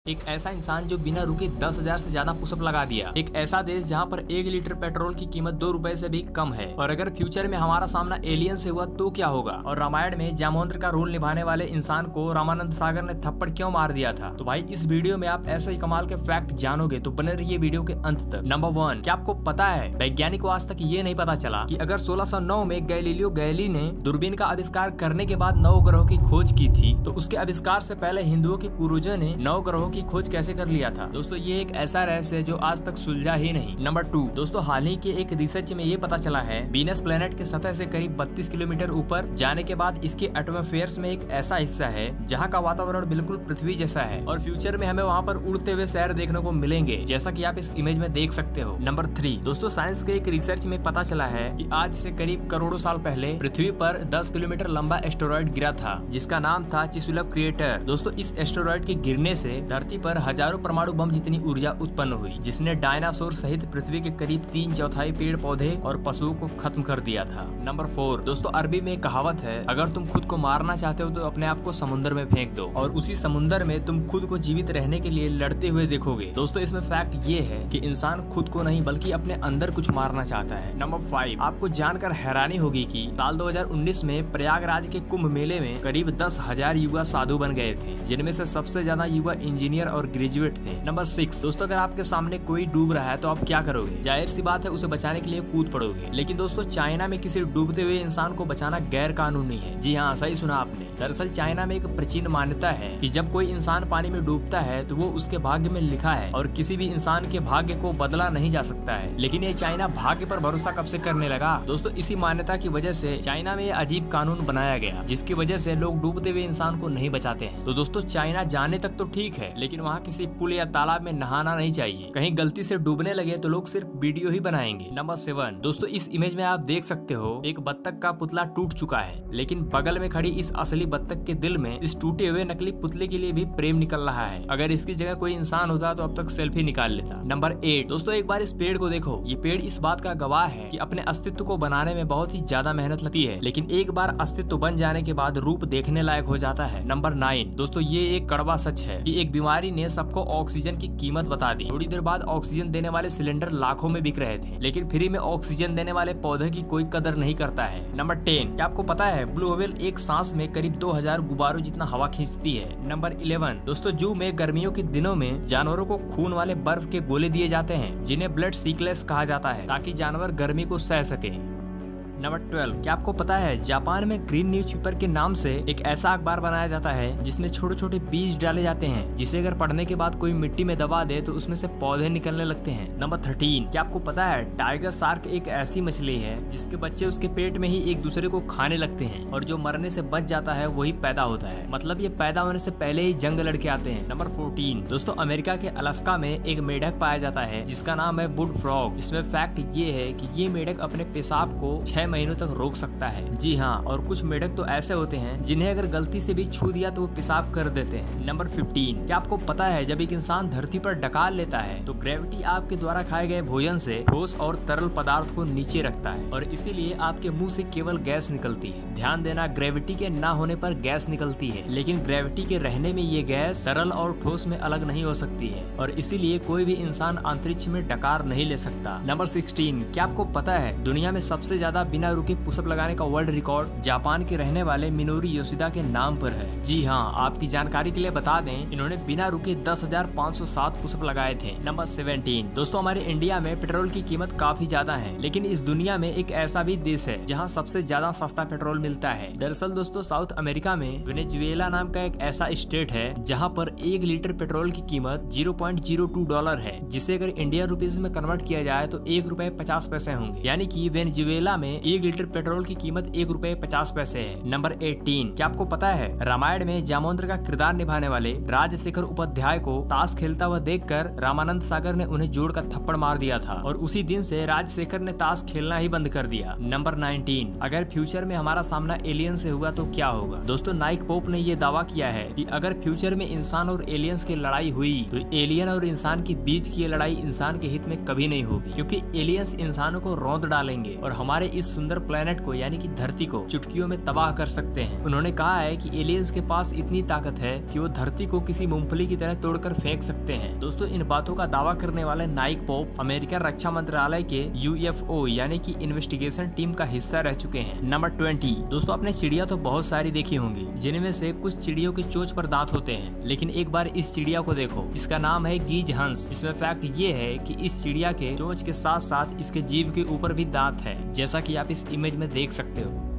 एक ऐसा इंसान जो बिना रुके 10,000 से ज्यादा पुशअप लगा दिया। एक ऐसा देश जहाँ पर 1 लीटर पेट्रोल की कीमत 2 रुपए से भी कम है। और अगर फ्यूचर में हमारा सामना एलियन से हुआ तो क्या होगा। और रामायण में जामवंत का रोल निभाने वाले इंसान को रामानंद सागर ने थप्पड़ क्यों मार दिया था। तो भाई इस वीडियो में आप ऐसे ही कमाल के फैक्ट जानोगे, तो बने रहिए वीडियो के अंत तक। नंबर 1, क्या आपको पता है वैज्ञानिक को आज तक ये नहीं पता चला कि अगर 1609 में गैलीलियो गैलीली ने दूरबीन का आविष्कार करने के बाद 9 ग्रहों की खोज की थी, तो उसके आविष्कार से पहले हिंदुओं के पूर्वजों ने 9 ग्रहों की खोज कैसे कर लिया था। दोस्तों ये एक ऐसा रहस्य है जो आज तक सुलझा ही नहीं। नंबर 2, दोस्तों हाल ही के एक रिसर्च में ये पता चला है वीनस प्लेनेट के सतह से करीब 32 किलोमीटर ऊपर जाने के बाद इसके एटमॉस्फेयर में एक ऐसा हिस्सा है जहाँ का वातावरण बिल्कुल पृथ्वी जैसा है और फ्यूचर में हमें वहाँ पर उड़ते हुए शहर देखने को मिलेंगे, जैसा कि आप इस इमेज में देख सकते हो। नंबर 3, दोस्तों साइंस के एक रिसर्च में पता चला है कि आज से करीब करोड़ों साल पहले पृथ्वी पर 10 किलोमीटर लंबा एस्टेरॉइड गिरा था जिसका नाम था चिसुलप क्रिएटर। दोस्तों इस एस्टेरॉइड के गिरने से धरती पर हजारों परमाणु बम जितनी ऊर्जा उत्पन्न हुई, जिसने डायनासोर सहित पृथ्वी के करीब 3/4 पेड़ पौधे और पशुओं को खत्म कर दिया था। नंबर 4, दोस्तों अरबी में एक कहावत है, अगर तुम खुद को मारना चाहते हो तो अपने आप को समुद्र में फेंक दो और उसी समुद्र में तुम खुद को जीवित रहने के लिए लड़ते हुए देखोगे। दोस्तों इसमें फैक्ट ये है कि इंसान खुद को नहीं बल्कि अपने अंदर कुछ मारना चाहता है। नंबर 5, आपको जानकर हैरानी होगी कि साल 2019 में प्रयागराज के कुंभ मेले में करीब 10,000 युवा साधु बन गए थे, जिनमें से सबसे ज्यादा युवा इंजीनियर और ग्रेजुएट थे। नंबर 6, दोस्तों अगर आपके सामने कोई डूब रहा है तो आप क्या करोगे। जाहिर सी बात है उसे बचाने के लिए कूद पड़ोगे। लेकिन दोस्तों चाइना में किसी डूबते हुए इंसान को बचाना गैर कानूनी है। जी हाँ, सही सुना आपने। दरअसल चाइना में एक प्राचीन मान्यता है कि जब कोई इंसान पानी में डूबता है तो वो उसके भाग्य में लिखा है और किसी भी इंसान के भाग्य को बदला नहीं जा सकता है। लेकिन ये चाइना भाग्य पर भरोसा कब से करने लगा। दोस्तों इसी मान्यता की वजह से चाइना में अजीब कानून बनाया गया जिसकी वजह से लोग डूबते हुए इंसान को नहीं बचाते हैं। तो दोस्तों चाइना जाने तक तो ठीक है, लेकिन वहाँ किसी पुल या तालाब में नहाना नहीं चाहिए। कहीं गलती से डूबने लगे तो लोग सिर्फ वीडियो ही बनाएंगे। नंबर 7, दोस्तों इस इमेज में आप देख सकते हो एक बत्तख का पुतला टूट चुका है, लेकिन बगल में खड़ी इस असली बत्तख के दिल में इस टूटे हुए नकली पुतले के लिए भी प्रेम निकल रहा है। अगर इसकी जगह कोई इंसान होता तो अब तक सेल्फी निकाल लेता। नंबर 8, दोस्तों एक बार इस पेड़ को देखो। ये पेड़ इस बात का गवाह है कि अपने अस्तित्व को बनाने में बहुत ही ज्यादा मेहनत लगती है, लेकिन एक बार अस्तित्व बन जाने के बाद रूप देखने लायक हो जाता है। नंबर 9, दोस्तों ये एक कड़वा सच है कि एक बीमारी ने सबको ऑक्सीजन की कीमत बता दी। थोड़ी देर बाद ऑक्सीजन देने वाले सिलेंडर लाखों में बिक रहे थे, लेकिन फ्री में ऑक्सीजन देने वाले पौधे की कोई कदर नहीं करता है। नंबर 10, क्या आपको पता है ब्लू व्हेल एक सांस में करीब 2000 गुब्बारों जितना हवा खींचती है। नंबर 11, दोस्तों जू में गर्मियों के दिनों में जानवरों को खून वाले बर्फ के गोले दिए जाते हैं जिन्हें ब्लड सीकलेस कहा जाता है, ताकि जानवर गर्मी को सह सके। नंबर 12, क्या आपको पता है जापान में ग्रीन न्यूज़पेपर के नाम से एक ऐसा अखबार बनाया जाता है जिसमें छोटे छोटे बीज डाले जाते हैं, जिसे अगर पढ़ने के बाद कोई मिट्टी में दबा दे तो उसमें से पौधे निकलने लगते हैं। नंबर 13, क्या आपको पता है टाइगर शार्क एक ऐसी मछली है जिसके बच्चे उसके पेट में ही एक दूसरे को खाने लगते हैं और जो मरने से बच जाता है वही पैदा होता है। मतलब ये पैदा होने से पहले ही जंग लड़के आते हैं। नंबर 14, दोस्तों अमेरिका के अलास्का में एक मेढक पाया जाता है जिसका नाम है वुड फ्रॉग। इसमें फैक्ट ये है कि ये मेढक अपने पेशाब को 6 महीनों तक रोक सकता है। जी हाँ, और कुछ मेढक तो ऐसे होते हैं जिन्हें अगर गलती से भी छू दिया तो वो पेशाब कर देते हैं। नंबर 15, क्या आपको पता है जब एक इंसान धरती पर डकार लेता है तो ग्रेविटी आपके द्वारा खाए गए भोजन से ठोस और तरल पदार्थ को नीचे रखता है और इसीलिए आपके मुंह से केवल गैस निकलती है। ध्यान देना, ग्रेविटी के ना होने पर गैस निकलती है, लेकिन ग्रेविटी के रहने में ये गैस तरल और ठोस में अलग नहीं हो सकती है और इसीलिए कोई भी इंसान अंतरिक्ष में डकार नहीं ले सकता। नंबर 16, क्या आपको पता है दुनिया में सबसे ज्यादा बिना रुके पुशअप लगाने का वर्ल्ड रिकॉर्ड जापान के रहने वाले मिनोरी योशिदा के नाम पर है। जी हाँ, आपकी जानकारी के लिए बता दें इन्होंने बिना रुके 10,507 पुशअप लगाए थे। नंबर 17, दोस्तों हमारे इंडिया में पेट्रोल की कीमत काफी ज्यादा है, लेकिन इस दुनिया में एक ऐसा भी देश है जहाँ सबसे ज्यादा सस्ता पेट्रोल मिलता है। दरअसल दोस्तों साउथ अमेरिका में वेनेजुएला नाम का एक ऐसा स्टेट है जहाँ पर 1 लीटर पेट्रोल की कीमत $0.02 है, जिसे अगर इंडियन रुपीज में कन्वर्ट किया जाए तो ₹1.50 होंगे। यानी कि वेनेजुएला में 1 लीटर पेट्रोल की कीमत ₹1.50 है। नंबर 18, क्या आपको पता है रामायण में जामवंत का किरदार निभाने वाले राजशेखर उपाध्याय को ताश खेलता हुआ देखकर रामानंद सागर ने उन्हें जोड़ कर थप्पड़ मार दिया था और उसी दिन से राजशेखर ने ताश खेलना ही बंद कर दिया। नंबर 19, अगर फ्यूचर में हमारा सामना एलियन से हुआ तो क्या होगा। दोस्तों नाइक पोप ने ये दावा किया है कि अगर फ्यूचर में इंसान और एलियंस की लड़ाई हुई तो एलियन और इंसान के बीच की लड़ाई इंसान के हित में कभी नहीं होगी, क्योंकि एलियंस इंसानों को रौंद डालेंगे और हमारे इस सुंदर प्लेनेट को यानी कि धरती को चुटकियों में तबाह कर सकते हैं। उन्होंने कहा है कि एलियंस के पास इतनी ताकत है कि वो धरती को किसी मूंगफली की तरह तोड़कर फेंक सकते हैं। दोस्तों, इन बातों का दावा करने वाले नाइक पोप अमेरिकन रक्षा मंत्रालय के UFO यानी कि इन्वेस्टिगेशन टीम का हिस्सा रह चुके हैं। नंबर 20। दोस्तों, आपने चिड़िया तो बहुत सारी देखी होंगी, जिनमें से कुछ चिड़ियों की चोंच पर दांत होते हैं, लेकिन एक बार इस चिड़िया को देखो। इसका नाम है गीज हंस। इसमें फैक्ट ये है कि इस चिड़िया के चोंच के साथ साथ इसके जीभ के ऊपर भी दांत है, जैसा कि आप इस इमेज में देख सकते हो।